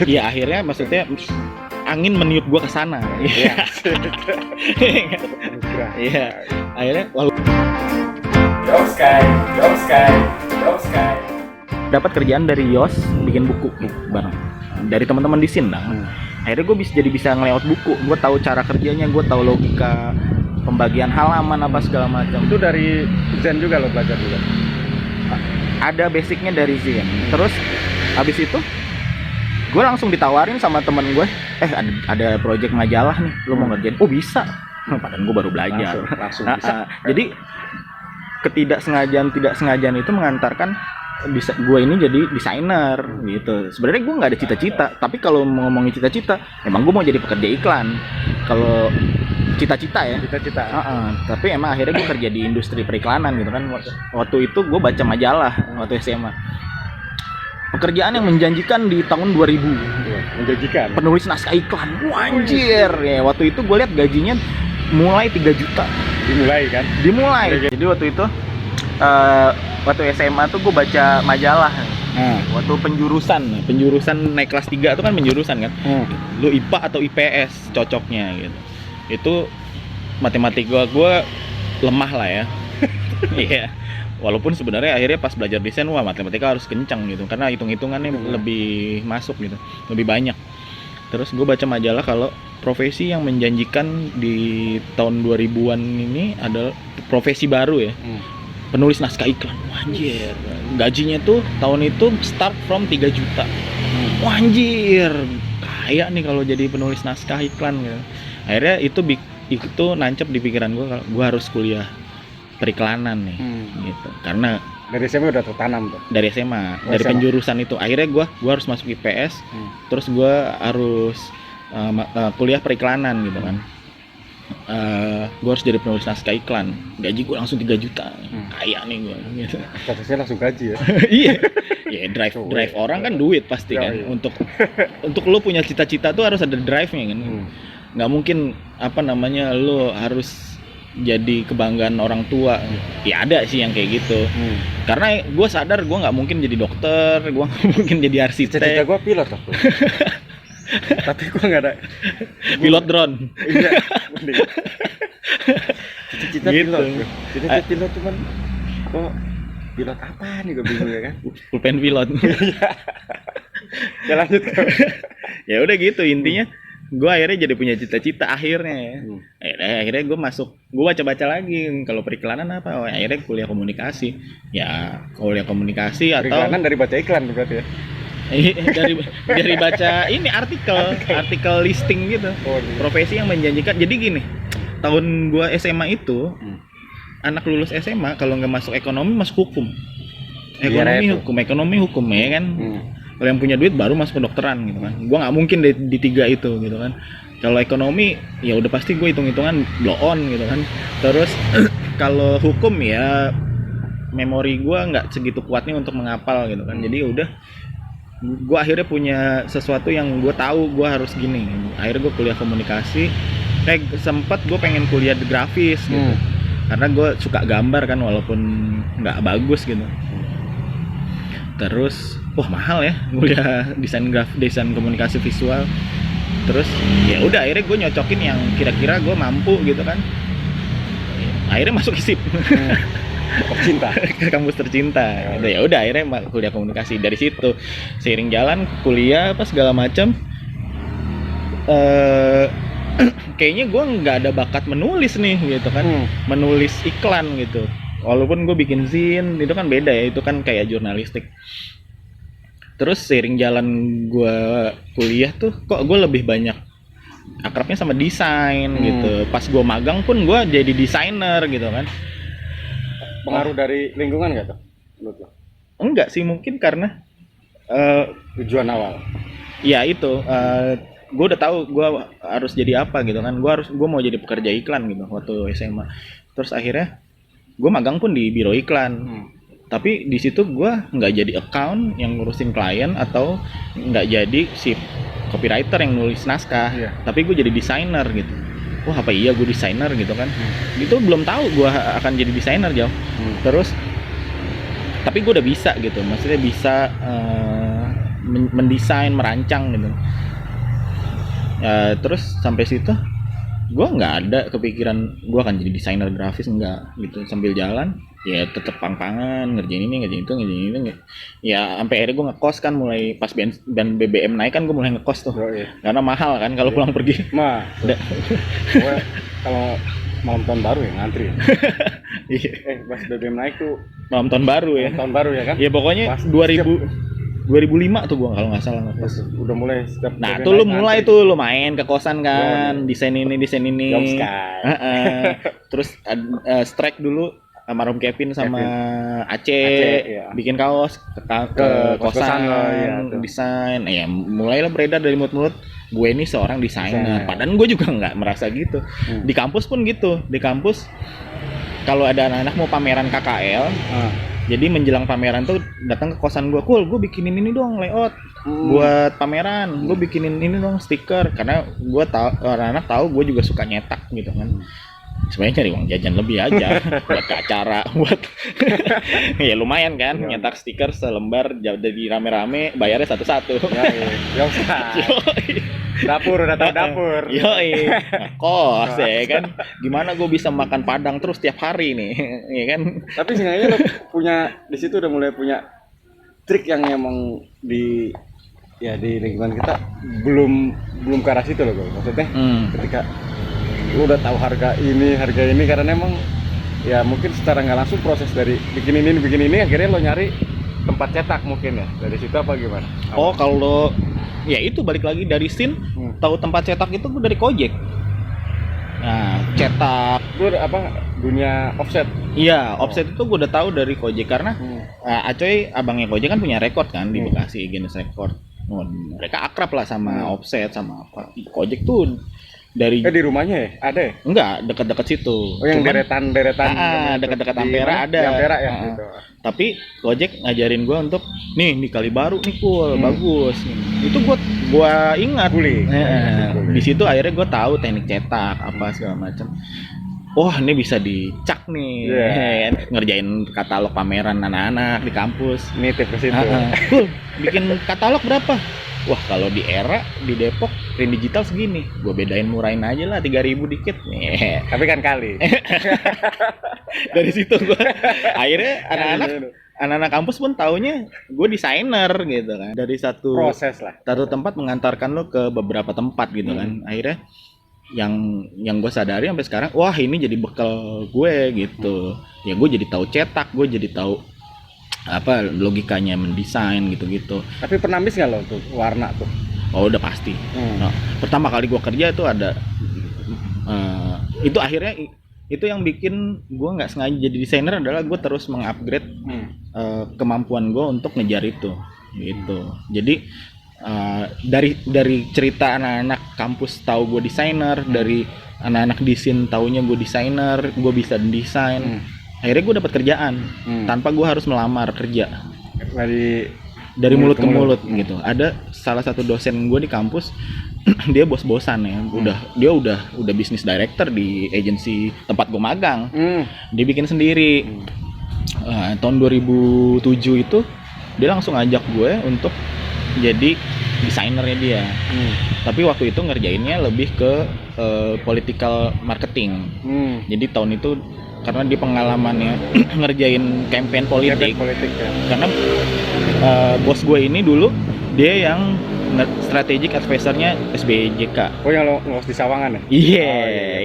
Iya, akhirnya maksudnya angin meniup gua ke sana. Iya. Iya. Akhirnya Job Sky. dapat kerjaan dari Yos bikin buku bareng dari teman-teman di Sindang. Akhirnya gue bisa ngelewat buku, gue tahu cara kerjanya, gue tahu logika pembagian halaman apa segala macam. Itu dari Zen juga lo belajar juga. Ada basicnya dari Zen. Terus habis itu gue langsung ditawarin sama temen gue, ada project majalah nih, lo mau ngerjain? Oh bisa. Padahal gue baru belajar. Langsung bisa. Jadi tidak sengajaan itu mengantarkan bisa gue ini jadi desainer gitu. Sebenarnya gue nggak ada cita-cita, tapi kalau mau ngomongin cita-cita, emang gue mau jadi pekerja iklan. Kalau cita-cita ya. Tapi emang akhirnya gue kerja di industri periklanan gitu kan. Waktu itu gue baca majalah waktu SMA. Pekerjaan yang menjanjikan di tahun 2000. Menjanjikan. Penulis naskah iklan. Wah, anjir. Ya, waktu itu gue lihat gajinya mulai 3 juta. Dimulai. Jadi waktu itu waktu SMA tuh gue baca majalah. Waktu penjurusan naik kelas 3 itu kan penjurusan kan. Lu IPA atau IPS cocoknya gitu. Itu matematika gue lemah lah ya. Iya. Walaupun sebenarnya akhirnya pas belajar desain, wah matematika harus kencang gitu, karena hitung-hitungannya lebih masuk gitu, lebih banyak. Terus gue baca majalah kalau profesi yang menjanjikan di tahun 2000-an ini adalah profesi baru ya. Penulis naskah iklan. Wah, anjir. Gajinya tuh tahun itu start from 3 juta. Wah, anjir. Kaya nih kalau jadi penulis naskah iklan gitu. Akhirnya itu nancep di pikiran gue harus kuliah periklanan nih gitu. Karena dari SMA udah tertanam tuh. Dari SMA, dari penjurusan itu. Akhirnya gue harus masuk IPS. Terus gue harus kuliah periklanan gitu kan. Gue harus jadi penulis naskah iklan. Gaji gue langsung 3 juta. Kaya nih gue gitu. Statusnya langsung gaji ya. Iya. Ya drive orang kan duit pasti kan. Untuk lo punya cita-cita tuh harus ada drive-nya kan. Nggak mungkin lo harus jadi kebanggaan orang tua. Ya ada sih yang kayak gitu. Karena gue sadar gue nggak mungkin jadi dokter, gue nggak mungkin jadi arsitek. Cita-cita gue pilot loh. Tapi gue nggak ada pilot drone. Iya. Cita-cita Gitu. pilot. Cita-cita pilot cuman kok pilot apa nih, gue bingung ya kan. Pulpen pilot. Ya lanjut. Ya udah gitu intinya. Gue akhirnya jadi punya cita-cita akhirnya ya. Akhirnya gue baca-baca lagi kalau periklanan apa. Akhirnya kuliah komunikasi. Ya kuliah komunikasi atau periklanan dari baca iklan berarti ya. dari baca ini artikel listing gitu. Profesi yang menjanjikan. Jadi gini, tahun gue SMA itu anak lulus SMA kalau nggak masuk ekonomi masuk hukum. Ekonomi hukum ya kan. Kalau yang punya duit baru masuk kedokteran gitu kan. Gue nggak mungkin di 3 itu gitu kan. Kalau ekonomi ya udah pasti gue hitung-hitungan blow on gitu kan. Terus kalau hukum ya memori gue nggak segitu kuatnya untuk menghafal gitu kan. Jadi ya udah gue akhirnya punya sesuatu yang gue tahu gue harus gini. Akhirnya gue kuliah komunikasi. Sempat gue pengen kuliah grafis gitu. Karena gue suka gambar kan walaupun nggak bagus gitu. Terus wah mahal ya kuliah desain komunikasi visual. Terus ya udah akhirnya gue nyocokin yang kira-kira gue mampu gitu kan. Akhirnya masuk ISIP. Tercinta. Ke kampus tercinta. Ya udah akhirnya kuliah komunikasi. Dari situ seiring jalan kuliah apa segala macam. Kayaknya gue nggak ada bakat menulis nih gitu kan. Menulis iklan gitu. Walaupun gue bikin zin itu kan beda ya, itu kan kayak jurnalistik. Terus seiring jalan gue kuliah tuh kok gue lebih banyak akrabnya sama desain gitu. Pas gue magang pun gue jadi desainer gitu kan. Pengaruh dari lingkungan nggak tuh? Menurut lo? Enggak sih, mungkin karena tujuan awal. Ya itu, gue udah tahu gue harus jadi apa gitu kan. Gue mau jadi pekerja iklan gitu waktu SMA. Terus akhirnya gue magang pun di biro iklan. Tapi di situ gue nggak jadi account yang ngurusin klien atau nggak jadi si copywriter yang nulis naskah. Tapi gue jadi desainer gitu. Wah apa iya gue desainer gitu kan. Itu belum tahu gue akan jadi desainer jauh. Terus tapi gue udah bisa gitu, maksudnya bisa mendesain, merancang gitu. Ya, terus sampai situ gue nggak ada kepikiran gue akan jadi desainer grafis, enggak gitu. Sambil jalan ya tetap pang-pangan, ngerjain ini ngerjain itu ya sampai akhirnya gue ngekos kan, mulai pas dan BBM naik kan gue mulai ngekos tuh. Iya. Karena mahal kan kalau pulang pergi. Gue kalau malam tahun baru ya ngantri. Iya. Pas BBM naik tuh Malam tahun baru ya. malam tahun baru ya kan? Ya pokoknya Pas 2005 tuh gua kalau nggak salah ngekos. udah mulai setiap Nah, BBM tuh lu naik mulai ngantri. tuh lu main ke kosan kan, desain ini. Job Sky. Terus strike dulu sama Rom Kevin sama Aceh, Aceh, iya. bikin kaos ke Ke kosan, kosan lo, iya, tuh. desain. Ya mulailah beredar dari mulut-mulut gue ini seorang desainer. Desainer. Padahal gue juga nggak merasa gitu. Di kampus pun gitu. Di kampus kalau ada anak-anak mau pameran KKL, jadi menjelang pameran tuh datang ke kosan gue, gue bikinin ini dong layout buat pameran, gue bikinin ini dong stiker, karena gue tahu anak-anak tahu gue juga suka nyetak gitu kan. Sebenarnya cari uang jajan lebih aja buat ke acara, buat ya lumayan kan, nyetak stiker selembar jadi rame-rame, bayarnya satu-satu. Ya usah. Dapur udah tahu dapur. Yoi, kos ya kan. Gimana gue bisa makan Padang terus tiap hari nih, ya kan? Tapi sebenarnya lo punya di situ udah mulai punya trik yang emang di lingkungan kita belum ke arah situ loh, maksudnya ketika lu udah tahu harga ini karena emang ya mungkin secara nggak langsung proses dari bikin ini akhirnya lo nyari tempat cetak mungkin ya, dari situ apa gimana? Oh, kalau ya itu balik lagi dari scene, tahu tempat cetak itu gue dari Gojek. Nah, cetak Itu apa dunia offset? iya, offset itu gue udah tahu dari Gojek karena Acoy abangnya Gojek kan punya rekor kan di Bekasi, Guinness Record. Oh, mereka akrab lah sama offset sama apa. Gojek tuh dari di rumahnya ya ada ya? enggak dekat-dekat situ. Oh, yang deretan dekat-dekat Ampera ada. Ampera ya gitu. Tapi Gojek ngajarin gue untuk nih di Kali Baru nih bagus. Itu gua ingat. Di situ akhirnya gue tahu teknik cetak apa segala macam. Wah, ini bisa dicak nih. Ngerjain katalog pameran anak-anak di kampus. Nitip ke situ. Bikin katalog berapa? Wah, kalau di Era di Depok print digital segini, gue bedain murahin aja lah 3.000 dikit. Tapi kan kali. Dari situ gue akhirnya anak-anak kampus pun taunya gue desainer gitu kan. Dari satu tempat mengantarkan lo ke beberapa tempat gitu kan. Akhirnya yang gue sadari sampai sekarang, wah ini jadi bekal gue gitu. Ya gue jadi tahu cetak, gue jadi tahu apa logikanya mendesain gitu-gitu. Tapi pernah miss nggak lo tuh warna tuh? Oh, udah pasti. Nah, pertama kali gue kerja itu ada itu akhirnya itu yang bikin gue nggak sengaja jadi desainer adalah gue terus mengupgrade kemampuan gue untuk ngejar itu gitu. Jadi dari cerita anak-anak kampus tahu gue desainer, dari anak-anak desain taunya gue desainer, gue bisa desain. Akhirnya gue dapat kerjaan tanpa gue harus melamar kerja. Dari mulut ke mulut gitu. Ada salah satu dosen gue di kampus, dia bos-bosan ya. Dia udah bisnis director di agensi tempat gue magang. Dia bikin sendiri. Tahun 2007 itu dia langsung ajak gue untuk jadi desainernya dia. Tapi waktu itu ngerjainnya lebih ke political marketing. Jadi tahun itu karena dia pengalamannya ngerjain campaign politik ya. Karena bos gue ini dulu dia yang strategic advisor-nya SBJK. Oh, yang lo ngos di Sawangan ya? Iya,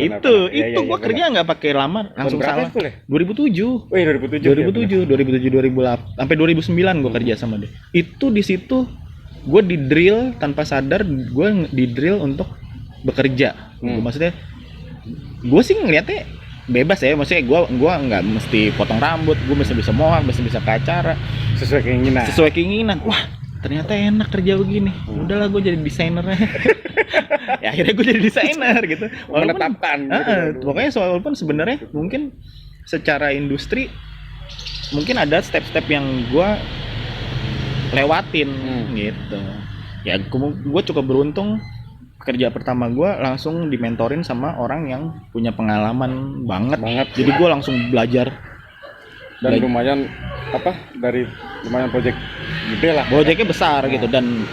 itu gue kerja nggak pakai lamar, langsung salah. 2007. Oh, iya 2007. 2008 sampai 2009 gue kerja sama dia. Itu di situ gue di drill tanpa sadar, gue di drill untuk bekerja. Maksudnya gue sih ngeliatnya bebas ya, maksudnya gue nggak mesti potong rambut, gue bisa mohak, bisa ke acara sesuai keinginan. Wah, ternyata enak kerja begini. Udahlah, gue jadi desainernya. Ya akhirnya gue jadi desainer gitu. Menetapkan gitu. Pokoknya walaupun sebenarnya mungkin secara industri mungkin ada step-step yang gue lewatin gitu. Ya gue cukup beruntung. Kerja pertama gue langsung dimentorin sama orang yang punya pengalaman banget. Jadi gue langsung belajar Dan lumayan dari lumayan project gede lah. Projectnya besar gitu, dan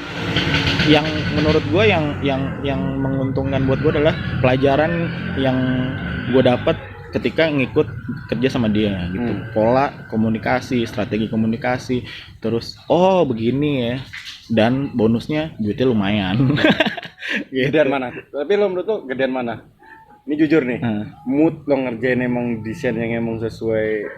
yang menurut gue yang menguntungkan buat gue adalah pelajaran yang gue dapat ketika ngikut kerja sama dia gitu. Pola komunikasi, strategi komunikasi, terus begini ya, dan bonusnya duitnya lumayan. Gedean mana? Tapi lo menurut lo gedean mana? Ini jujur nih, mood lo ngerjain emang desain yang emang sesuai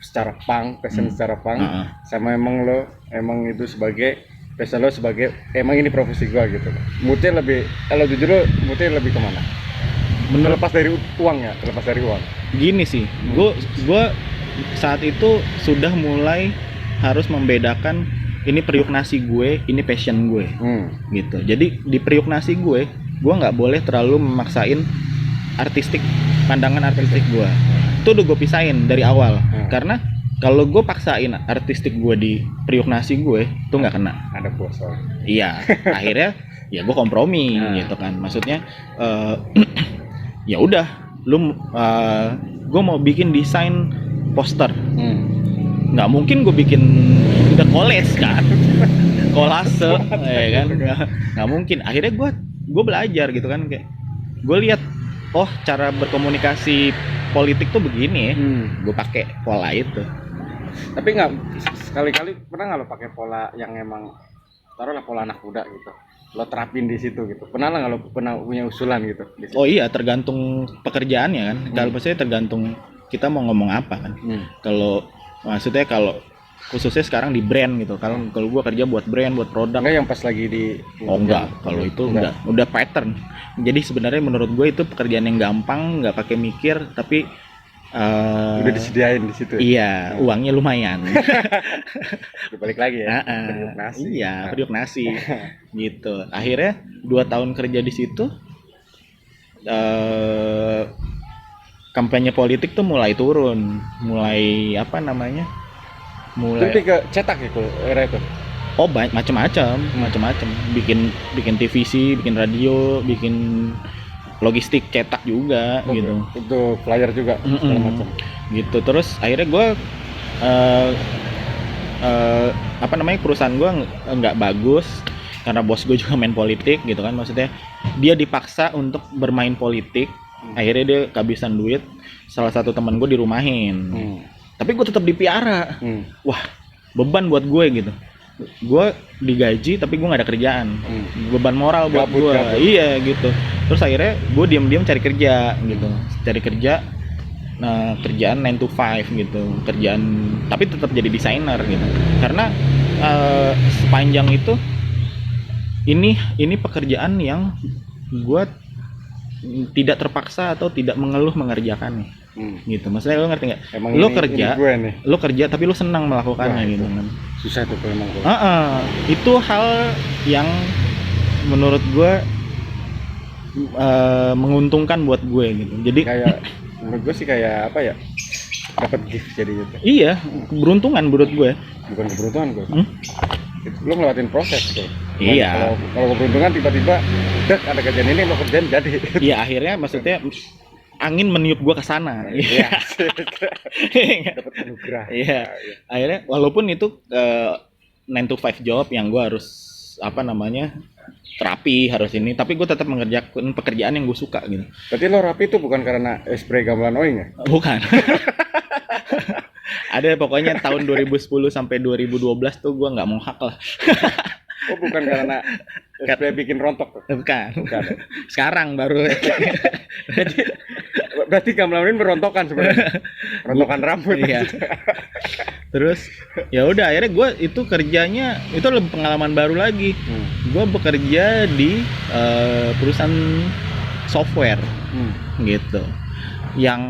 secara punk, passion secara punk, sama emang itu sebagai passion lo sebagai emang ini profesi gua gitu. Moodnya lebih, kalau jujur lo moodnya lebih kemana? Terlepas dari uang ya, terlepas dari uang. Gini sih, gue saat itu sudah mulai harus membedakan ini periuk nasi gue, ini passion gue, gitu. Jadi di periuk nasi gue nggak boleh terlalu memaksain pandangan artistik gue. Itu udah gue pisahin dari awal, karena kalau gue paksain artistik gue di periuk nasi gue, itu nggak kena. Ada puas. Iya, akhirnya ya gue kompromi gitu kan. Maksudnya ya udah, gue mau bikin desain poster, nggak mungkin gue bikin udah collage kan, kolase, ya kan, nggak mungkin. Akhirnya gue belajar gitu kan, kayak gue lihat cara berkomunikasi politik tuh begini ya, gue pakai pola itu. Tapi nggak sekali-kali pernah nggak lo pakai pola yang emang taruhlah pola anak muda gitu, lo terapin di situ gitu? Pernah nggak lo punya usulan gitu? Oh iya, tergantung pekerjaannya kan. Kalau maksudnya tergantung kita mau ngomong apa kan. Kalau maksudnya kalau khususnya sekarang di brand gitu. Kalau gue kerja buat brand, buat produk. Enggak yang pas lagi di. Enggak. Kalau itu udah pattern. Jadi sebenarnya menurut gue itu pekerjaan yang gampang, nggak pakai mikir, tapi udah disediain di situ. Iya, uangnya lumayan. Balik lagi ya. Periuk nasi. Iya, periuk nasi. Gitu. Akhirnya 2 tahun kerja di situ, kampanye politik tuh mulai turun, mulai mulai ke cetak ya era itu. Macam-macam, bikin TVC, bikin radio, bikin logistik cetak juga gitu. Itu flyer juga segala macam. Gitu. Terus akhirnya gue perusahaan gue nggak bagus karena bos gue juga main politik gitu kan. Maksudnya dia dipaksa untuk bermain politik. Akhirnya dia kehabisan duit. Salah satu teman gue dirumahin. Tapi gue tetap dipiara. Wah, beban buat gue gitu. Gue digaji tapi gue nggak ada kerjaan. Beban moral buat gue. Iya gitu. Terus akhirnya gue diam-diam cari kerja gitu. Kerjaan 9 to 5 gitu. Kerjaan tapi tetap jadi desainer gitu. Karena sepanjang itu ini pekerjaan yang gue tidak terpaksa atau tidak mengeluh mengerjakannya. Gitu, maksudnya lo ngerti nggak? Lo kerja tapi lo senang melakukannya gitu kan. Susah tuh memang. Itu hal yang menurut gue menguntungkan buat gue gitu. Jadi kayak menurut gue sih kayak apa ya? Dapat gift jadi gitu. Iya, keberuntungan menurut gue. Bukan keberuntungan gue. Lo ngelewatin proses tuh. Iya. Kalau keberuntungan tiba-tiba ada kerjaan ini lo kerjain jadi. Iya, akhirnya maksudnya angin meniup gua ke sana. Iya. Dapat anugerah. Iya. Akhirnya walaupun itu 9 to 5 job yang gua harus terapi harus ini, tapi gue tetap mengerjakan pekerjaan yang gue suka gitu. Berarti lo rapi itu bukan karena spray gamelan oing ya? Bukan. Ada pokoknya tahun 2010 sampai 2012 tuh gue nggak mau hak lah. Oh bukan karena spray bikin rontok tuh? Bukan. Sekarang baru. Berarti gamelan berontokan sebenarnya. Rontokan rambut. Iya. Terus ya udah akhirnya gue itu kerjanya itu lebih pengalaman baru lagi. Gue bekerja di perusahaan software gitu. Yang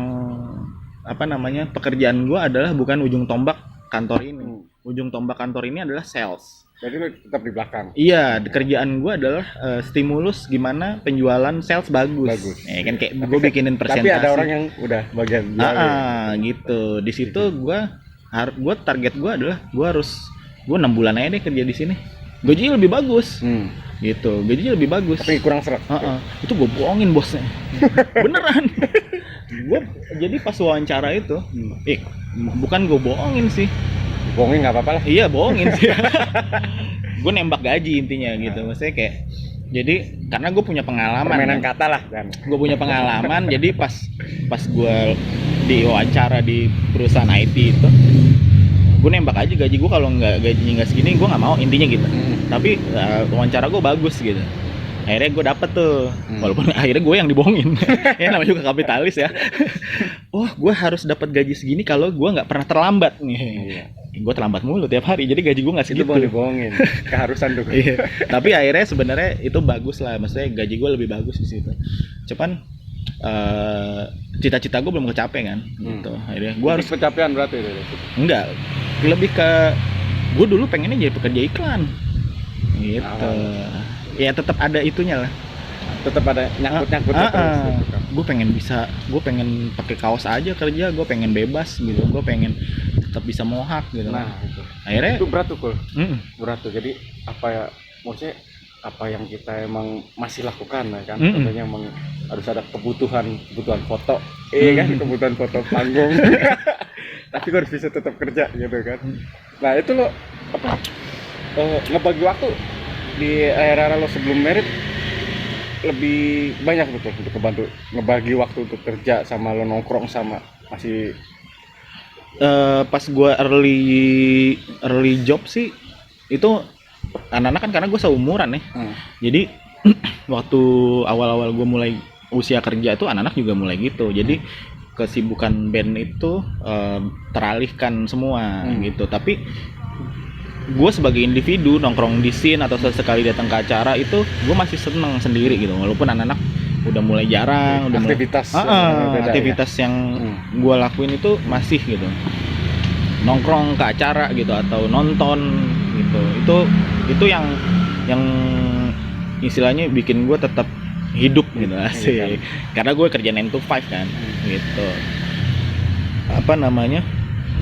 pekerjaan gue adalah bukan ujung tombak kantor ini. Ujung tombak kantor ini adalah sales. Jadi lu tetap di belakang. Iya, kerjaan gue adalah stimulus gimana penjualan sales bagus. Ya kan kayak gue bikinin presentasi. Tapi ada orang yang udah bagian gitu. Di situ gue target gue adalah gue 6 bulan aja deh kerja di sini. Gajinya lebih bagus. Gitu. Gajinya lebih bagus. Tapi kurang serak. Itu gue bohongin bosnya. Beneran. gue jadi pas wawancara itu, bukan gue bohongin sih. Bohongin nggak apa-apa lah. Iya bohongin sih. Gue nembak gaji intinya gitu, maksudnya kayak jadi karena gue punya pengalaman. Permainan kan? kata lah kan. Gue punya pengalaman, jadi pas gue diwawancara di perusahaan IT itu, gue nembak aja gaji gue, kalau nggak gajinya nggak segini gue nggak mau intinya gitu. Tapi wawancara gue bagus gitu. Akhirnya gue dapet tuh, walaupun akhirnya gue yang dibohongin. Ya namanya juga kapitalis ya. Oh, gue harus dapat gaji segini kalau gue nggak pernah terlambat nih. Iya. Gue terlambat mulu tiap hari, jadi gaji gue nggak segitu. Itu boleh dibohongin, keharusan tuh. Iya. Tapi akhirnya sebenarnya itu bagus lah, maksudnya gaji gue lebih bagus di situ. Cuman cita-cita gue belum kecapai kan, gitu. Akhirnya gue harus pencapaian berarti itu. Enggak, lebih ke gue dulu pengennya jadi pekerja iklan, gitu. Ya tetap ada itunya lah. Tetap ada nyangkut terus. Gitu. Gue pengen pakai kaos aja kerja, gue pengen bebas gitu, gue pengen tetap bisa mohak gitu. Nah, itu. Akhirnya itu berat tuh, Kul. Berat tuh. Jadi apa ya, maksudnya apa yang kita emang masih lakukan ya kan? Contohnya emang harus ada kebutuhan foto, kan kebutuhan foto panggung. Tapi gue harus bisa tetap kerja gitu kan. Nah, itu lo apa? Ngebagi waktu di era lo sebelum merit lebih banyak betul untuk kebantu ngebagi waktu untuk kerja sama lo nongkrong sama masih pas gue early job sih itu anak-anak kan karena gue seumuran ya. Jadi waktu awal-awal gue mulai usia kerja itu anak-anak juga mulai gitu. Jadi kesibukan band itu teralihkan semua gitu. Tapi gue sebagai individu nongkrong di scene atau sesekali datang ke acara itu gue masih seneng sendiri gitu, walaupun anak-anak udah mulai jarang, udah aktivitas yang gue lakuin itu masih gitu, nongkrong ke acara gitu atau nonton gitu. Itu yang istilahnya bikin gue tetap hidup gitu asik. Karena gue kerja 9 to 5 kan gitu. Apa namanya,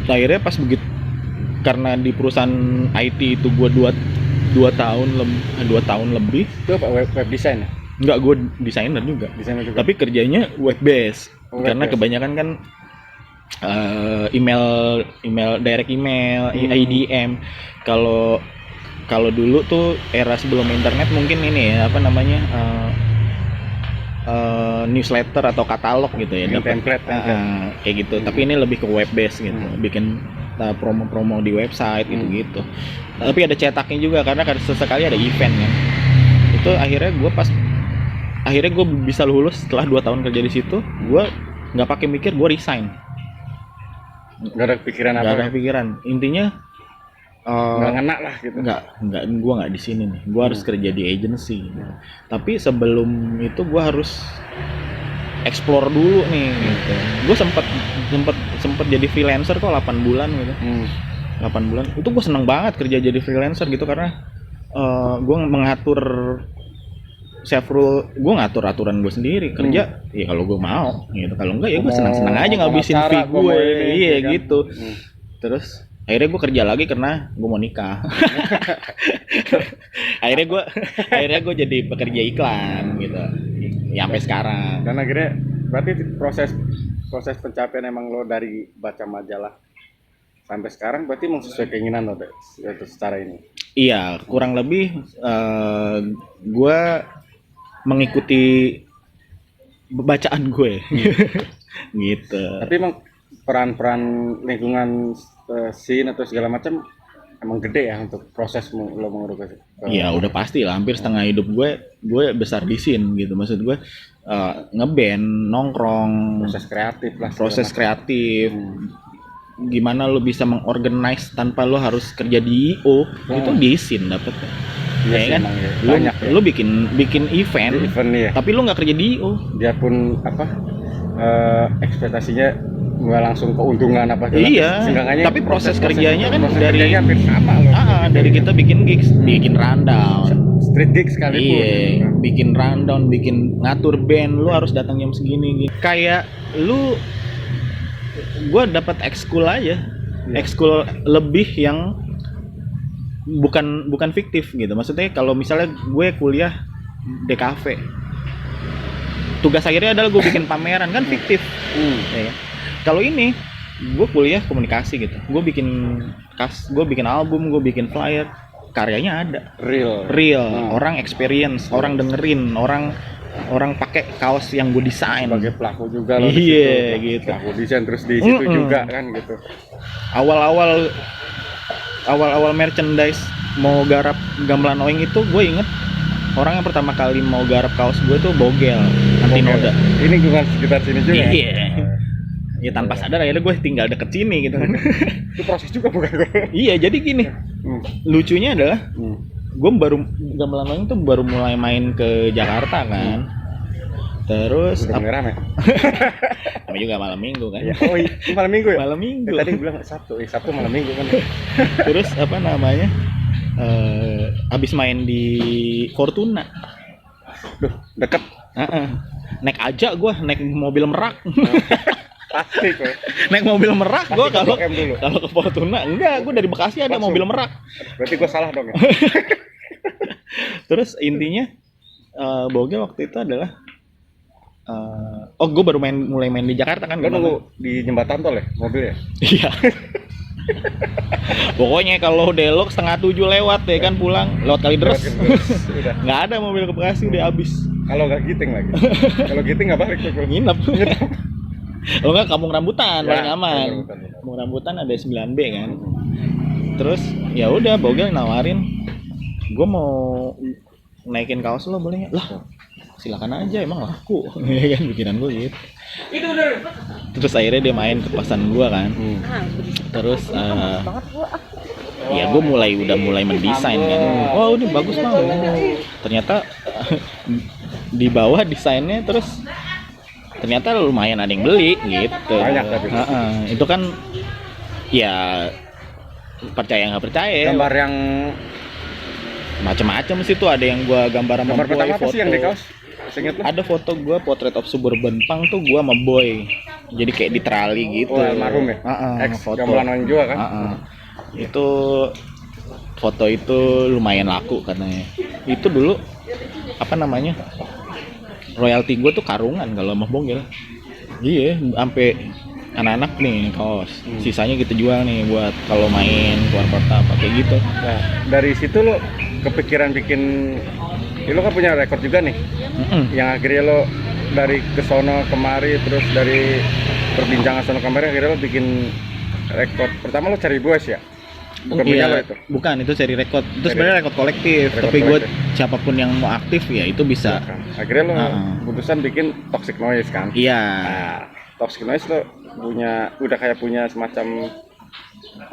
akhirnya pas begitu, karena di perusahaan IT itu gue 2 tahun lebih. Itu apa, web design ya? Enggak, gue desainer juga. Tapi kerjanya web base. Karena kebanyakan kan email direct email, IDM. Kalau dulu tuh era sebelum internet mungkin ini ya, apa namanya, newsletter atau katalog gitu ya, template kayak gitu. Tapi ini lebih ke web base gitu, bikin promo-promo di website gitu. Tapi ada cetaknya juga karena sesekali ada event kan. Itu akhirnya gue bisa lulus setelah 2 tahun kerja di situ. Gue nggak pakai mikir, gue resign. Nggak ada pikiran apa? Nggak ada pikiran. Intinya nggak ngena lah gitu. Nggak, gue nggak di sini nih. Gue harus kerja di agency. Tapi sebelum itu gue harus explore dulu nih gitu. Gue sempet jadi freelancer kok 8 bulan gitu. 8 bulan. Itu gue seneng banget kerja jadi freelancer gitu karena gue mengatur self rule, gue ngatur aturan gue sendiri kerja. Ya kalau gue mau gitu, kalau enggak ya gue senang-senang aja ngabisin fee gue. Iya kan? Gitu. Terus akhirnya gue kerja lagi karena gue mau nikah. akhirnya gue jadi pekerja iklan gitu. Ya, sampai sekarang. Dan akhirnya berarti proses pencapaian emang lo dari baca majalah sampai sekarang berarti emang sesuai keinginan lo itu secara ini. Iya, kurang lebih gue mengikuti bacaan gue. Gitu. Tapi emang peran lingkungan scene atau segala macam emang gede ya untuk proses lo mengurus. Iya, udah pasti lah, hampir setengah hidup gue besar di scene gitu. Maksud gue ngeband, nongkrong, proses kreatif. Gimana lo bisa mengorganize tanpa lo harus kerja di IO, itu di scene dapet ya kan. Lo bikin event ya. Tapi lo nggak kerja di IO. Dia pun ekspektasinya nggak langsung keuntungan apa gitu. Iya. Tapi proses kerjanya kan dari hampir sama loh. Dari kita bikin gigs, bikin rundown, street gigs sekalipun. Iya, bikin rundown, bikin ngatur band, lu harus datang jam segini gitu. Kayak lu, gue dapat ekskul aja, ekskul lebih yang bukan fiktif gitu. Maksudnya kalau misalnya gue kuliah DKV, tugas akhirnya adalah gue bikin pameran kan fiktif. Ya, kan? Kalau ini gue kuliah komunikasi gitu, gue bikin album, gue bikin flyer, karyanya ada, real. Orang experience, orang dengerin, orang pakai kaos yang gue desain. Sebagai pelaku juga loh. Iya gitu. Pelaku desain terus di situ juga kan gitu. Awal merchandise mau garap gamelan Oing itu, gue inget orang yang pertama kali mau garap kaos gue tuh Bogel, anti noda. Ini bukan sekitar sini juga. Iya. Ya tanpa sadar akhirnya gue tinggal deket sini gitu kan. Itu proses juga bukan? Iya, jadi gini. Lucunya adalah gue baru gamelan Oing tuh baru mulai main ke Jakarta kan. Terus udah mulai rame. Tapi juga malam minggu kan. Oh iya, malam minggu ya? Malam minggu. Tadi bilang Sabtu malam minggu kan. Terus apa namanya? Habis main di Fortuna. Duh, deket. Naik aja gue, naik mobil merak. Pasti kok. Naik mobil merak gue kalau dulu. Ke Fortuna. Enggak, gue dari Bekasi ada mobil merak. Berarti gue salah dong ya. Terus intinya Bogel waktu itu adalah gue baru mulai main di Jakarta kan. Lo nunggu di jembatan tol ya, mobil ya? Iya. Pokoknya kalau Delok 6:30 lewat ya kan, pulang lewat Kalideres. Nggak ada mobil ke Bekasi, udah habis. Kalau nggak giting lagi. Kalau giting nggak balik tuh. Nginep. Kalau nggak Kampung Rambutan paling aman. Rambutan. Kampung Rambutan ada 9B kan. Terus ya udah Bogel nawarin, gue mau naikin kaos lo boleh nggak? Lah silakan aja, emang laku. Ya kan pikiran gue gitu. Terus akhirnya dia main ke kosan gue kan. Terus ya gue udah mulai mendesain kan. Wow, ini bagus banget. Ternyata di bawah desainnya, terus ternyata lumayan ada yang beli gitu. Banyak tapi. Itu kan ya percaya nggak percaya. Gambar yang macam-macam sih tuh, ada yang gua gambar sama gambar boy, pertama foto. apa sih yang di kaos? Ada foto gua Portrait of Suburban Punk tuh gua sama boy. Jadi kayak di trali gitu. Oh, almarhum ya? Foto. Gamelan Oing juga kan? Itu foto itu lumayan laku katanya. Itu dulu apa namanya? Royalti gua tuh karungan kalau sama Bogel. Iya, sampai anak-anak nih kaos. Sisanya kita jual nih buat kalau main keluar kota pakai gitu. Nah, dari situ lo kepikiran bikin, ya lo kan punya rekor juga nih. Yang akhirnya lo dari kesono kemari, terus dari perbincangan sono kemari akhirnya lo bikin rekor. Pertama lo cari bos ya? Bukan punya lo itu? Bukan, itu cari rekor. Itu sebenarnya rekor kolektif. Tapi gue siapapun yang mau aktif ya itu bisa. Akhirnya lo putusan bikin Toxic Noise kan? Iya. Nah, Toxic Noise lo udah kayak punya semacam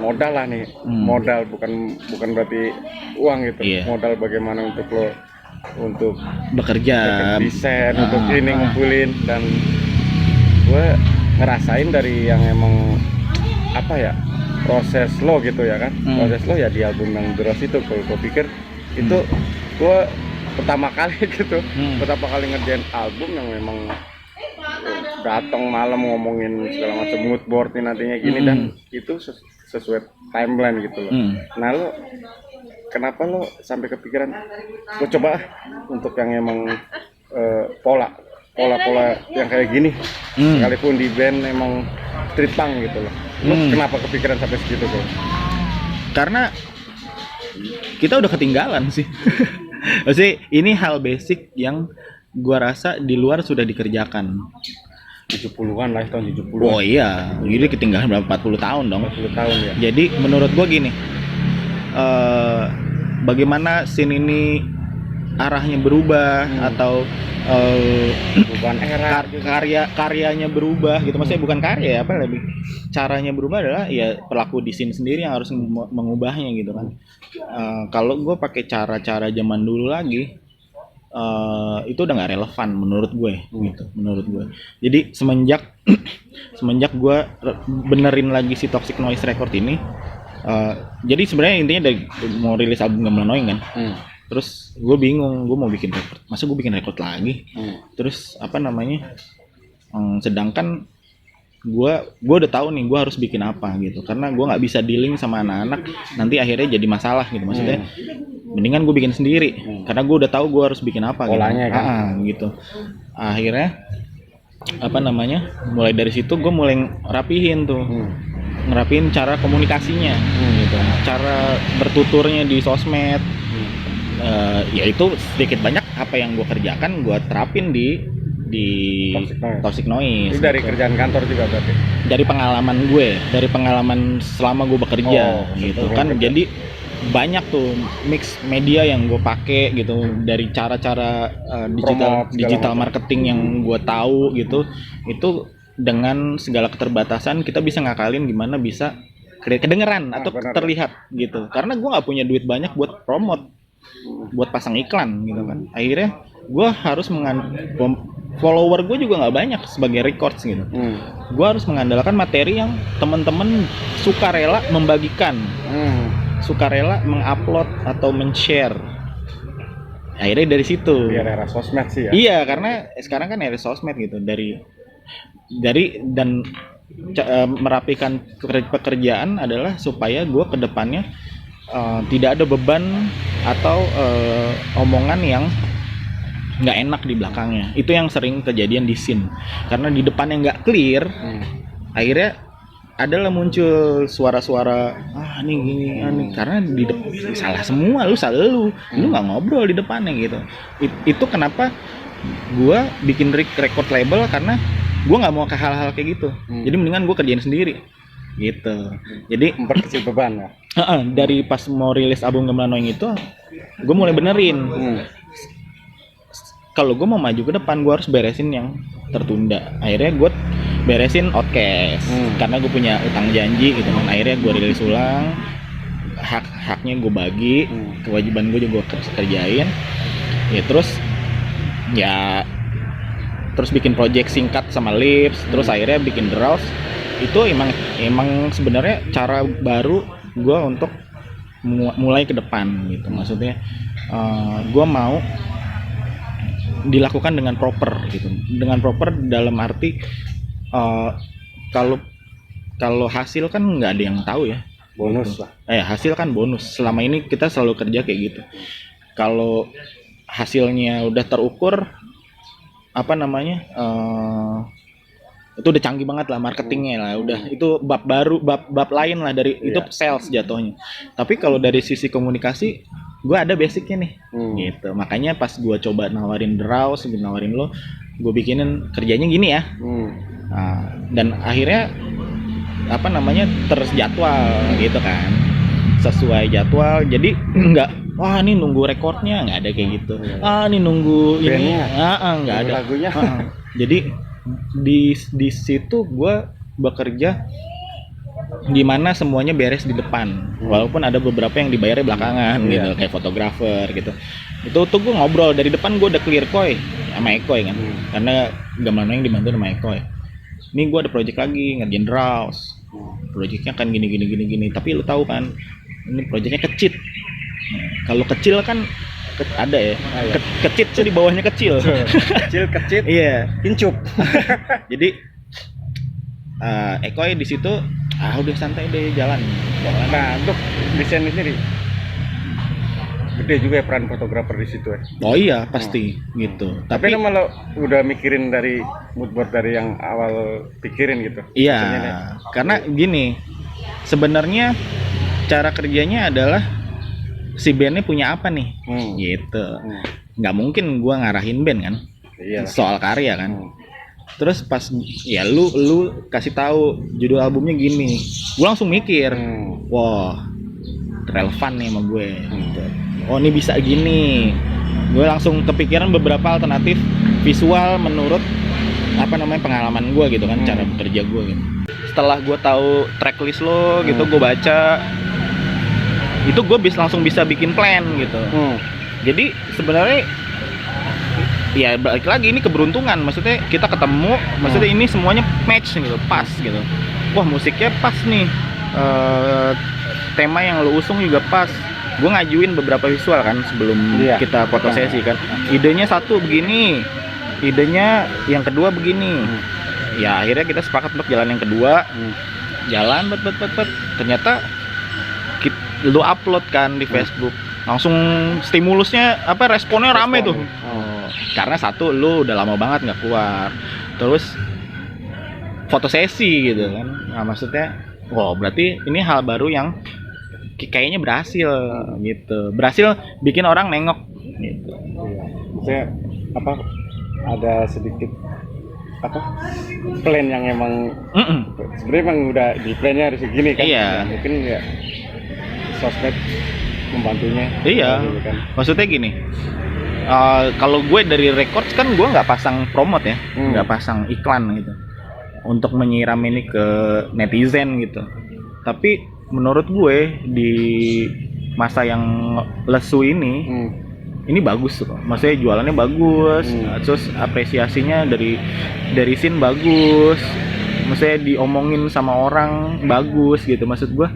modal lah nih. Modal bukan berarti uang gitu. Modal bagaimana untuk bekerja, desain, untuk ini ngumpulin. Dan gue ngerasain dari yang emang apa ya, proses lo gitu ya kan. Proses lo ya di album yang Deros itu. Kalau gue pikir itu gue pertama kali gitu, pertama kali ngerjain album yang memang datang malam ngomongin segala macam mood board nih nantinya gini, dan itu sesuai timeline gitu loh. Nah lo kenapa lo sampai kepikiran lo coba untuk yang emang pola yang kayak gini, sekalipun di band emang street punk gitu loh. Lo kenapa kepikiran sampai segitu tuh? Karena kita udah ketinggalan sih. Maksudnya ini hal basic yang gua rasa di luar sudah dikerjakan. 70-an lah, tahun 70-an. Oh iya, jadi ketinggalan berapa 40 tahun dong. 40 tahun ya. Jadi menurut gua gini, bagaimana scene ini arahnya berubah atau bukan era karyanya berubah gitu. Maksudnya bukan karya, apa lebih caranya berubah adalah ya pelaku di scene sendiri yang harus mengubahnya gitu kan. Kalau gue pakai cara-cara zaman dulu lagi, itu udah nggak relevan menurut gue gitu, menurut gue. Jadi semenjak gue benerin lagi si Toxic Noise Record ini, jadi sebenarnya intinya dari mau rilis album Gamelan Oing kan. Terus gue bingung, gue mau bikin record, masa gue bikin record lagi? Terus apa namanya? Sedangkan gue udah tahu nih gue harus bikin apa gitu, karena gue nggak bisa dealing sama anak-anak nanti akhirnya jadi masalah gitu. Maksudnya mendingan gue bikin sendiri karena gue udah tahu gue harus bikin apa polanya gitu. kan. Gitu. Akhirnya mulai dari situ gue mulai rapihin tuh. Ngerapiin cara komunikasinya gitu. Cara bertuturnya di sosmed. Ya itu sedikit banyak apa yang gue kerjakan gue terapin di Toxic Noise. Itu dari kerjaan kantor juga berarti? Dari pengalaman selama gue bekerja gitu kan. Jadi banyak tuh mix media yang gue pakai gitu, dari cara-cara digital marketing yang gue tahu gitu. Itu dengan segala keterbatasan kita bisa ngakalin gimana bisa kedengeran atau terlihat gitu. Karena gue nggak punya duit banyak buat promote, buat pasang iklan gitu kan. Akhirnya gue harus follower gue juga nggak banyak sebagai records gitu. Gue harus mengandalkan materi yang teman-teman sukarela membagikan, sukarela mengupload atau men-share. Akhirnya dari situ. Biar era sosmed sih ya. Iya, karena sekarang kan era sosmed gitu. Dan merapikan pekerjaan adalah supaya gue kedepannya tidak ada beban atau omongan yang nggak enak di belakangnya. Itu yang sering kejadian di scene, karena di depannya nggak clear. Akhirnya adalah muncul suara-suara ini gini karena di salah semua, lu nggak ngobrol di depannya gitu. Itu kenapa gua bikin record label, karena gua nggak mau ke hal-hal kayak gitu. Jadi mendingan gua kerjain sendiri gitu. Jadi memperkecil beban ya. Dari pas mau rilis album Gamelan Noing itu gua mulai benerin. Kalau gue mau maju ke depan, gue harus beresin yang tertunda. Akhirnya gue beresin Outcast karena gue punya utang janji gitu kan. Akhirnya gue rilis ulang, haknya gue bagi, kewajiban gue juga gue kerjain. Terus bikin project singkat sama Lips, terus akhirnya bikin Draws. Itu emang sebenarnya cara baru gue untuk mulai ke depan gitu. Maksudnya gue mau dilakukan dengan proper gitu. Dengan proper dalam arti kalau hasil kan nggak ada yang tahu ya. Bonus lah. Hasil kan bonus. Selama ini kita selalu kerja kayak gitu. Kalau hasilnya udah terukur, itu udah canggih banget lah marketingnya lah. Udah itu bab baru, bab lain lah dari itu sales jatuhnya. Tapi kalau dari sisi komunikasi, gue ada basicnya nih, gitu. Makanya pas gue coba nawarin Draws, nawarin lo, gue bikinin kerjanya gini ya. Dan akhirnya terjadwal gitu kan, sesuai jadwal. Jadi nggak, wah ini nunggu rekornya, nggak ada kayak gitu. Ini nunggu ini, nggak ada. Lagunya. Jadi di situ gue bekerja gimana semuanya beres di depan, walaupun ada beberapa yang dibayarnya belakangan gitu, kayak fotografer gitu. Itu tuh gue ngobrol dari depan, gue udah clear Koy sama Ekoy kan, karena Gamelan yang dibantu sama Ekoy. Ini gue ada project lagi ngerjain Draws, projectnya kan gini. Tapi lu tahu kan, ini projectnya kecil. Kalau kecil kan ada ya, kecil tuh di bawahnya kecil. kecil. Iya, incup. Jadi Ekoy di situ udah santai deh jalan. Nah, untuk desain sendiri gede juga ya peran fotografer di situ ya. Oh iya, pasti gitu. Tapi kan malah udah mikirin dari mood board dari yang awal pikirin gitu. Iya, karena gini, sebenarnya cara kerjanya adalah si bandnya punya apa nih, gitu. Nggak mungkin gua ngarahin band kan, soal karya kan. Terus pas ya lu kasih tahu judul albumnya gini, gue langsung mikir, wah relevan nih sama gue. Gitu. Oh ini bisa gini, gue langsung kepikiran beberapa alternatif visual menurut pengalaman gue gitu kan, cara bekerja gue gitu. Setelah gue tahu tracklist lo gitu, gue baca, itu gue langsung bisa bikin plan gitu. Jadi sebenarnya ya balik lagi ini keberuntungan, maksudnya kita ketemu, maksudnya ini semuanya match gitu, pas gitu. Wah musiknya pas nih, tema yang lo usung juga pas. Gue ngajuin beberapa visual kan sebelum kita foto sesi kan. Idenya satu begini, idenya yang kedua begini. Ya akhirnya kita sepakat untuk jalan yang kedua. Jalan bet. Ternyata lo upload kan di Facebook. langsung stimulusnya apa responnya rame tuh. Oh. Karena satu lu udah lama banget nggak keluar, terus foto sesi gitu kan. Nah maksudnya, wow berarti ini hal baru yang kayaknya berhasil gitu, berhasil bikin orang nengok gitu. Iya. Maksudnya apa? Ada sedikit apa? Plan yang emang sebenarnya emang udah di plannya harus begini kan? Iya. Ya, mungkin ya sosmed membantunya. Iya. Gitu kan. Maksudnya gini. Kalau gue dari records kan gue nggak pasang promote ya, nggak pasang iklan gitu untuk menyiram ini ke netizen gitu. Tapi menurut gue di masa yang lesu ini bagus tuh. Maksudnya jualannya bagus, terus apresiasinya dari scene bagus. Maksudnya diomongin sama orang bagus gitu. Maksud gue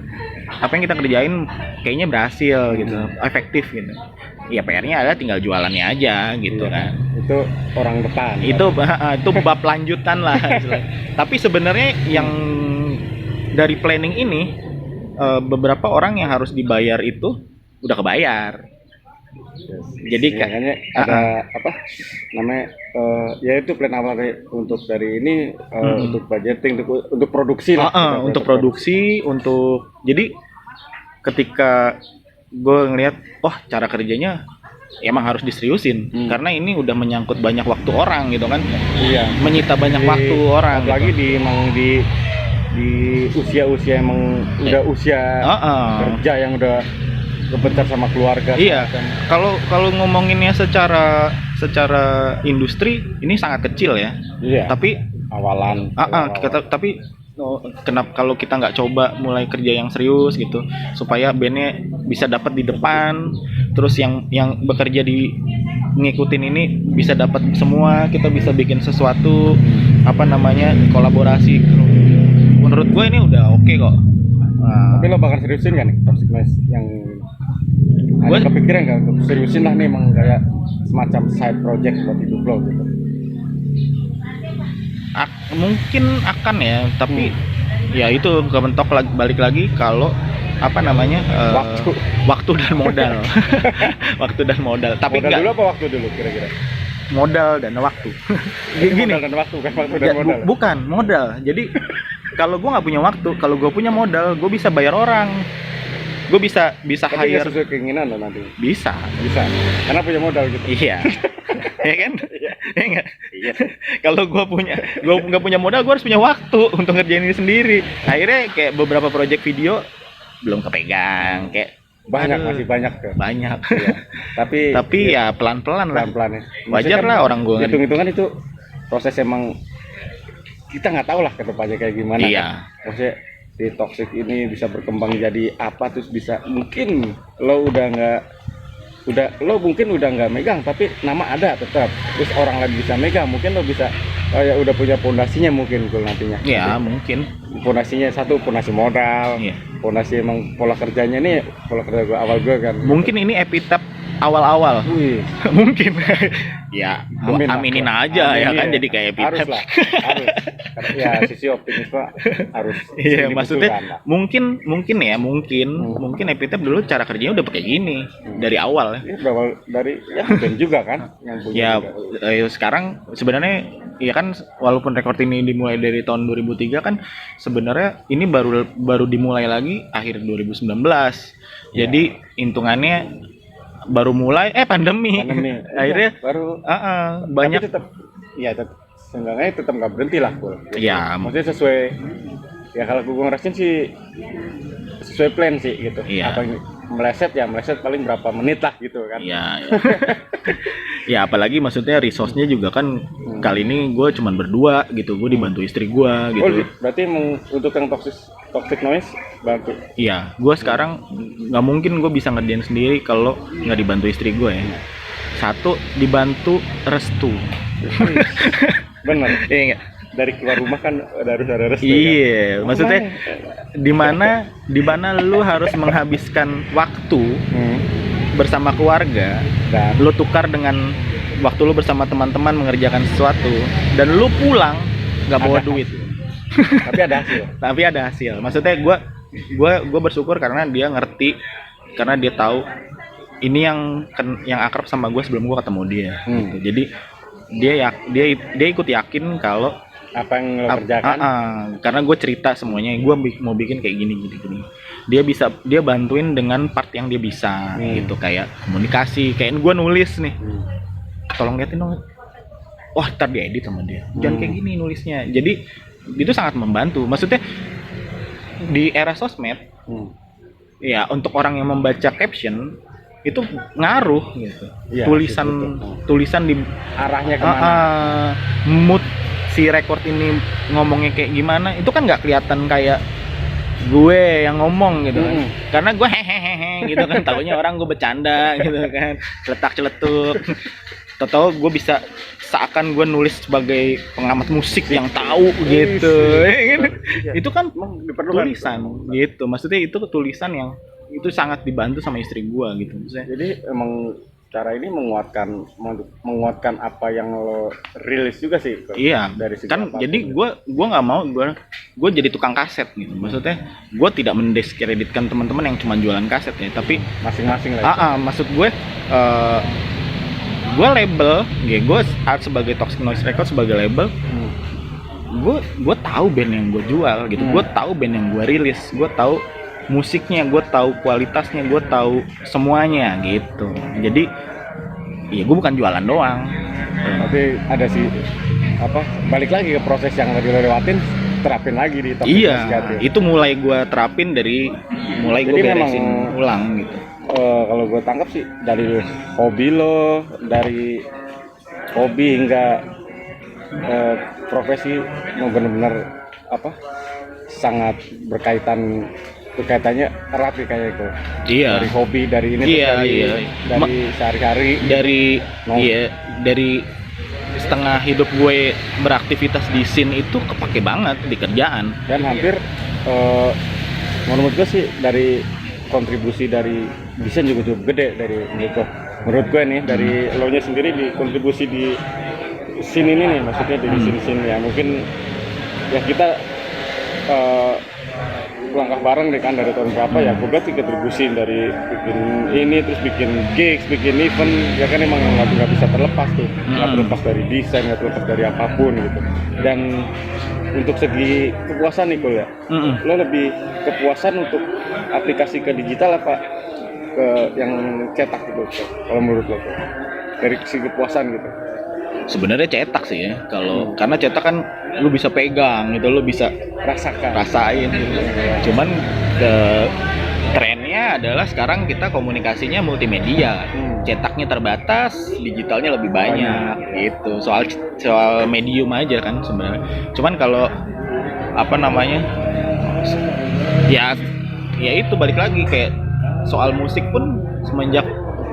apa yang kita kerjain kayaknya berhasil gitu, efektif gitu. Ya PR-nya adalah tinggal jualannya aja gitu kan. Itu orang depan. Itu bab lanjutan lah. Tapi sebenarnya yang dari planning ini beberapa orang yang harus dibayar itu udah kebayar. Jadi kayaknya ada apa namanya ya itu plan awal untuk dari ini untuk budgeting untuk produksi lah. Untuk produksi, untuk jadi ketika gue ngelihat cara kerjanya emang harus diseriusin karena ini udah menyangkut banyak waktu orang gitu kan. Iya, menyita banyak waktu orang apalagi gitu. di usia emang udah usia kerja yang udah kebencar sama keluarga. Iya, kalau ngomonginnya secara industri ini sangat kecil ya. Iya, tapi awalan. Tapi kenapa kalau kita nggak coba mulai kerja yang serius gitu supaya bandnya bisa dapat di depan, terus yang bekerja di ngikutin ini bisa dapat semua, kita bisa bikin sesuatu kolaborasi. Menurut gue ini udah oke kok. Tapi lo bakal seriusin kan nih Toxic Noise yang gue kepikiran nggak untuk seriusin lah nih, emang kayak semacam side project buat hidup lo gitu? Mungkin akan ya, tapi ya itu kebentok balik lagi kalau waktu dan modal. Waktu dan modal. Tapi modal dulu apa waktu dulu kira-kira? Modal dan waktu. Gini. Modal dan waktu kan, waktu dan modal. Bukan modal. Jadi kalau gue nggak punya waktu, kalau gue punya modal, gue bisa bayar orang. Gue bisa tapi hire. Sesuai keinginan lo nanti. Bisa. Karena punya modal gitu. Iya. Ya kan? Iya. Kalau gue nggak punya modal, gue harus punya waktu untuk ngerjain ini sendiri. Akhirnya kayak beberapa project video belum kepegang, kayak masih banyak tuh. Banyak. Iya. Tapi ya pelan-pelan lah. Pelan-pelan ya. Wajar lah orang gue. Hitung-hitungan itu proses emang kita nggak tahu lah ke depannya kayak gimana. Iya. Kan? Maksudnya di Toxic ini bisa berkembang jadi apa, terus bisa mungkin lo mungkin udah nggak megang tapi nama ada tetap, terus orang lain bisa megang, mungkin lo bisa kayak udah punya pondasinya mungkin kalau nantinya. Iya mungkin pondasinya satu pondasi modal, pondasi emang pola kerjanya nih, pola kerja gua awal gua kan mungkin ini epitap awal-awal. Mungkin ya aminin aja. Aminin, ya kan, jadi kayak epitap. Harus ya sisi optimisme harus. Iya maksudnya mungkin epitap dulu cara kerjanya udah pakai gini dari awal ya. Berawal dari band juga kan yang punya sekarang sebenarnya ya kan, walaupun rekor ini dimulai dari tahun 2003 kan sebenarnya ini baru dimulai lagi akhir 2019. Jadi hitungannya baru mulai pandemi. Akhirnya baru banyak. Tapi seenggaknya tetap nggak berhenti lah Bro. Iya. Maksudnya sesuai ya, kalau gue ngerasain sih sesuai plan sih gitu. Iya. Apa meleset paling berapa menit lah gitu kan. Iya. Ya apalagi maksudnya resource-nya juga kan kali ini gue cuman berdua gitu, gue dibantu istri gue gitu. Berarti untuk yang Toxic Noise bantu? Iya, gue sekarang nggak mungkin gue bisa ngerjain sendiri kalau nggak dibantu istri gue ya. Satu, dibantu restu. Bener. Iya nggak? Dari keluar rumah kan harus ada restu. Iya, kan? Maksudnya di mana lu harus menghabiskan waktu bersama keluarga, dan lu tukar dengan waktu lu bersama teman-teman mengerjakan sesuatu, dan lu pulang nggak bawa duit. Tapi ada hasil. Maksudnya gue bersyukur karena dia ngerti, karena dia tahu ini yang akrab sama gue sebelum gue ketemu dia gitu. Jadi dia ikut yakin kalau apa yang lo kerjakan, karena gue cerita semuanya, gue mau bikin kayak gini. Dia bantuin dengan part yang dia bisa gitu, kayak komunikasi, kayak gue nulis nih, tolong liatin dong, wah ntar diedit sama dia, jangan kayak gini nulisnya. Jadi itu sangat membantu, maksudnya di era sosmed ya, untuk orang yang membaca caption itu ngaruh gitu ya, tulisan di arahnya kemana, mood si record ini ngomongnya kayak gimana, itu kan nggak kelihatan kayak gue yang ngomong gitu kan, karena gue hehehe gitu kan, taunya orang gue bercanda gitu kan, celetuk tau gue bisa seakan gue nulis sebagai pengamat musik yang tahu gitu. Itu kan tulisan gitu, maksudnya itu tulisan yang itu sangat dibantu sama istri gue gitu maksudnya. Jadi emang cara ini menguatkan apa yang lo rilis juga sih. Iya. Dari kan jadi gue nggak mau gue jadi tukang kaset gitu. Maksudnya gue tidak mendiskreditkan teman-teman yang cuma jualan kaset ya, tapi masing-masing lah. Maksud gue label, gue sebagai Toxic Noise Records sebagai label, gue tahu band yang gue jual gitu, gue tahu band yang gue rilis, gue tahu musiknya, gue tahu kualitasnya, gue tahu semuanya gitu. Jadi ya gue bukan jualan doang. Tapi ada sih balik lagi ke proses yang tadi lo lewatin, terapin lagi di Toxic Noise. Iya, itu mulai gue terapin dari mulai gue beresin ulang gitu. Kalau gue tangkap sih dari hobi lo, dari hobi hingga profesi mau benar-benar sangat berkaitannya erat nih kayak itu. Iya. Dari hobi, dari ini dari sehari-hari. Dari setengah hidup gue beraktivitas di scene itu kepake banget di kerjaan. Dan hampir menurut gue sih dari kontribusi dari desain juga cukup gede dari menurut gue nih, dari lo nya sendiri di kontribusi di scene ini nih, maksudnya di scene ya mungkin ya kita langkah bareng deh kan dari tahun berapa ya, gue sih kontribusi dari bikin ini, terus bikin gigs, bikin event ya kan, emang nggak bisa terlepas tuh, nggak terlepas dari desain, nggak terlepas dari apapun gitu. Dan untuk segi kepuasan nih ya, lo lebih kepuasan untuk aplikasi ke digital apa ke yang cetak gitu kalau menurut lo dari segi kepuasan gitu? Sebenarnya cetak sih ya, kalau karena cetak kan lu bisa pegang gitu, lu bisa rasain gitu. Cuman trennya adalah sekarang kita komunikasinya multimedia, cetaknya terbatas, digitalnya lebih banyak gitu. Soal medium aja kan sebenarnya. Cuman kalau ya itu balik lagi kayak soal musik pun semenjak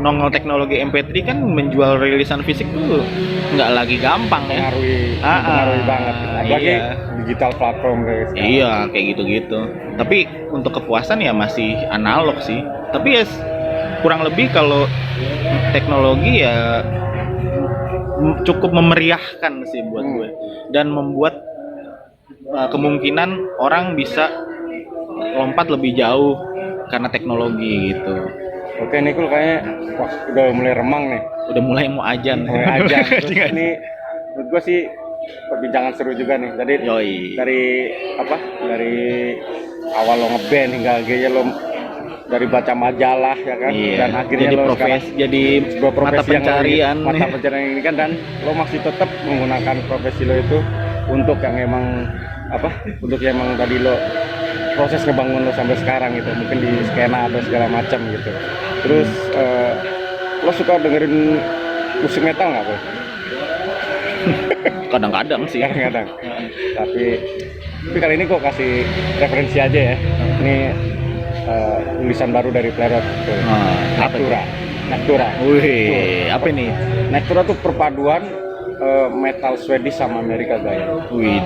nongol teknologi MP3 kan menjual rilisan fisik tuh nggak lagi gampang ya. Mengaruhi banget. Apalagi digital platform kayak sekarang. Iya, kayak gitu-gitu. Tapi untuk kepuasan ya masih analog sih. Tapi ya kurang lebih kalau teknologi ya cukup memeriahkan sih buat gue, dan membuat kemungkinan orang bisa lompat lebih jauh karena teknologi gitu. Oke, Nikul kayaknya udah mulai remang nih. Udah mulai mau ajan. Terus ini menurut gue sih perbincangan seru juga nih. Tadi dari awal lo ngeband hingga akhirnya lo dari baca majalah ya kan, dan akhirnya jadi lo sekarang jadi sebuah mata pencarian ini kan, dan lo masih tetap menggunakan profesi lo itu untuk yang emang tadi lo proses ngebangun lo sampai sekarang gitu, mungkin di skena atau segala macam gitu. Terus lo suka dengerin musik metal nggak bro? Kadang-kadang sih. Kadang-kadang. Tapi kali ini kok kasih referensi aja ya. Ini tulisan baru dari Playrot tuh. Nectura. Wih, apa ini? Nectura tuh perpaduan metal Swedish sama Amerika Gaya. Wih,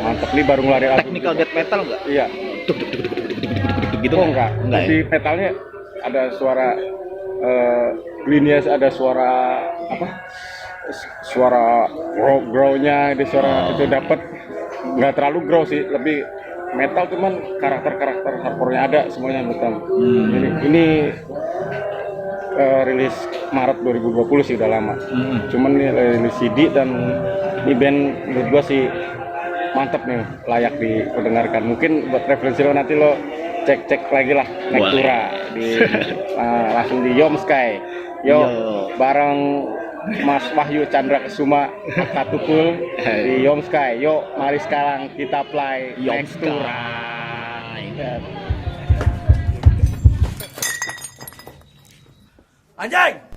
mantep nih, baru ngeluarin album. Technical death metal nggak? Iya. Gitu. Oh enggak. Di metalnya ada suara Glinias, ada suara suara grow-nya, di suara itu dapat, nggak terlalu grow sih, lebih metal, cuman karakter hardcore-nya ada semuanya metal. Ini rilis Maret 2020 sih, udah lama. Cuman nih rilis CD dan ini band menurut gua sih mantep nih, layak diperdengarkan. Mungkin buat referensi lo nanti lo cek lagi lah Nektura di langsung di Yom Sky. Yo bareng Mas Wahyu Chandra Kesuma Katukul di Yom Sky. Yo mari sekarang kita play Nektura. Anjing!